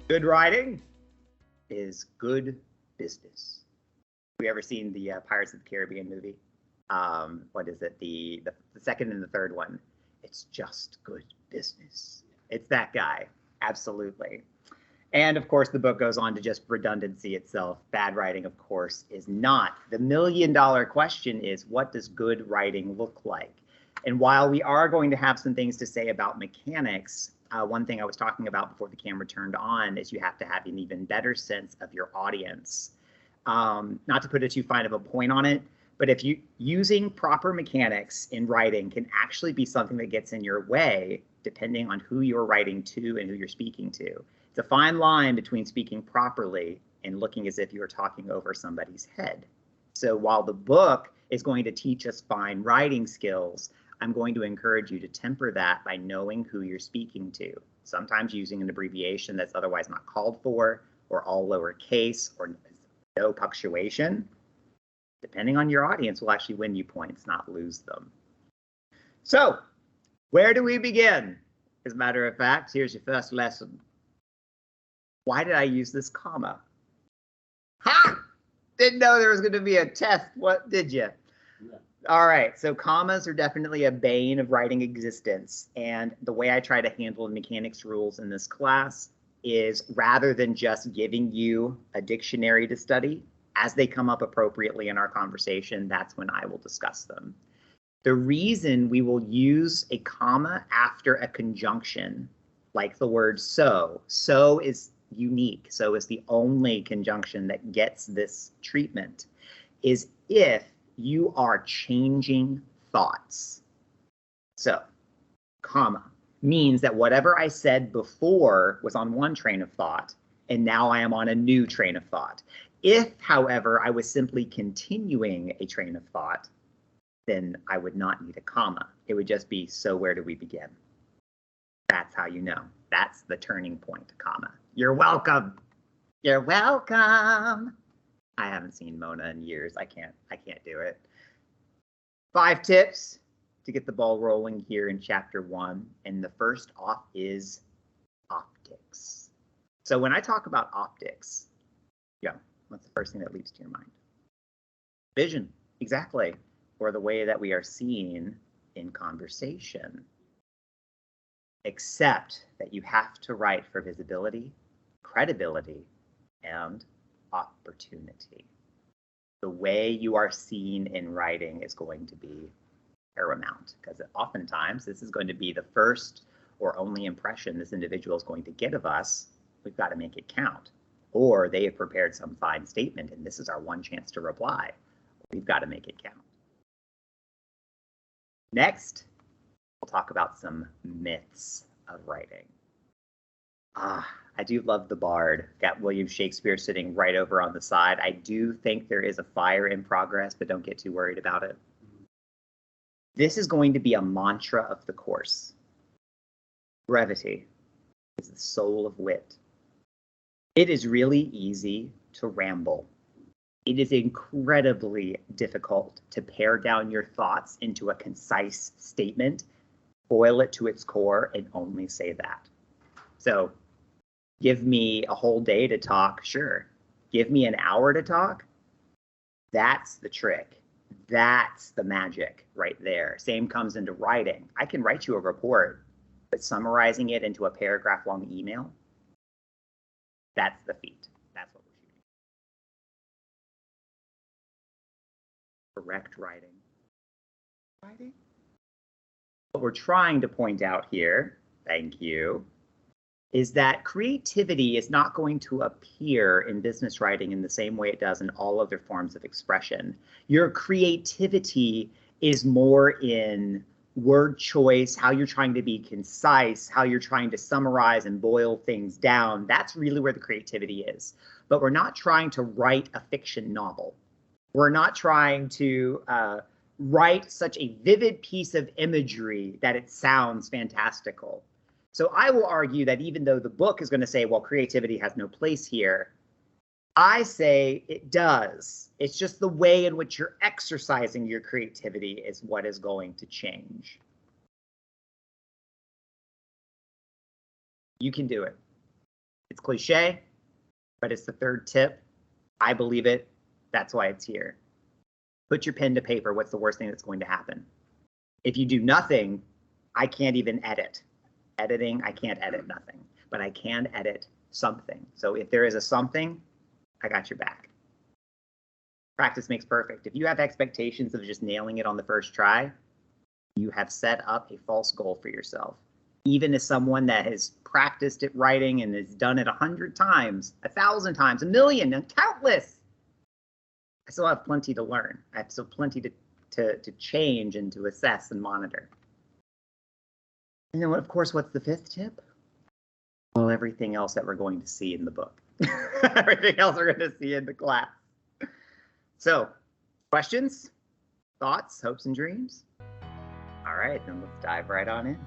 Good writing is good business. Have you ever seen the Pirates of the Caribbean movie? What is it? The second and the third one. It's just good business. It's that guy. Absolutely. And of course, the book goes on to just redundancy itself. Bad writing, of course, is not. The $1,000,000 question is, what does good writing look like? And while we are going to have some things to say about mechanics, one thing I was talking about before the camera turned on is you have to have an even better sense of your audience. Not to put a too fine of a point on it, but if you using proper mechanics in writing can actually be something that gets in your way, depending on who you're writing to and who you're speaking to. It's a fine line between speaking properly and looking as if you were talking over somebody's head. So while the book is going to teach us fine writing skills, I'm going to encourage you to temper that by knowing who you're speaking to. Sometimes using an abbreviation that's otherwise not called for, or all lowercase, or no punctuation. Depending on your audience, will actually win you points, not lose them. So, where do we begin? As a matter of fact, here's your first lesson. Why did I use this comma? Ha! Didn't know there was going to be a test. What did you? Yeah. All right, so commas are definitely a bane of writing existence. And the way I try to handle mechanics rules in this class is rather than just giving you a dictionary to study, as they come up appropriately in our conversation, that's when I will discuss them. The reason we will use a comma after a conjunction, like the word so is unique, so is the only conjunction that gets this treatment, is if you are changing thoughts. So, comma means that whatever I said before was on one train of thought, and now I am on a new train of thought. If, however, I was simply continuing a train of thought, then I would not need a comma. It would just be, so where do we begin? That's how you know. That's the turning point, comma. You're welcome. You're welcome. I haven't seen Mona in years. I can't do it. 5 tips to get the ball rolling here in chapter 1. And the first off is optics. So when I talk about optics, what's the first thing that leaps to your mind? Vision, exactly. Or the way that we are seen in conversation. Except that you have to write for visibility, credibility, and opportunity. The way you are seen in writing is going to be paramount, because oftentimes this is going to be the first or only impression this individual is going to get of us. We've got to make it count. Or they have prepared some fine statement and this is our one chance to reply. We've got to make it count. Next, we'll talk about some myths of writing. I do love the Bard. Got William Shakespeare sitting right over on the side. I do think there is a fire in progress, but don't get too worried about it. This is going to be a mantra of the course. Brevity is the soul of wit. It is really easy to ramble. It is incredibly difficult to pare down your thoughts into a concise statement, boil it to its core, and only say that. So give me a whole day to talk, sure. Give me an hour to talk. That's the trick. That's the magic right there. Same comes into writing. I can write you a report, but summarizing it into a paragraph-long email, that's the feat. That's what we're shooting. Correct writing. What we're trying to point out here, thank you, is that creativity is not going to appear in business writing in the same way it does in all other forms of expression. Your creativity is more in word choice, how you're trying to be concise, how you're trying to summarize and boil things down. That's really where the creativity is. But we're not trying to write a fiction novel. We're not trying to write such a vivid piece of imagery that it sounds fantastical. So I will argue that even though the book is going to say, well, creativity has no place here, I say it does. It's just the way in which you're exercising your creativity is what is going to change. You can do it. It's cliche, but it's the third tip. I believe it. That's why it's here. Put your pen to paper. What's the worst thing that's going to happen? If you do nothing, I can't even edit. Editing, I can't edit nothing, but I can edit something. So if there is a something, I got your back. Practice makes perfect. If you have expectations of just nailing it on the first try, you have set up a false goal for yourself. Even as someone that has practiced at writing and has done it 100 times, 1,000 times, 1,000,000, and countless, I still have plenty to learn. I have still plenty to change and to assess and monitor. And then, of course, what's the fifth tip? Well, everything else that we're going to see in the book. Everything else we're going to see in the class. So, questions, thoughts, hopes, and dreams? All right, then let's dive right on in.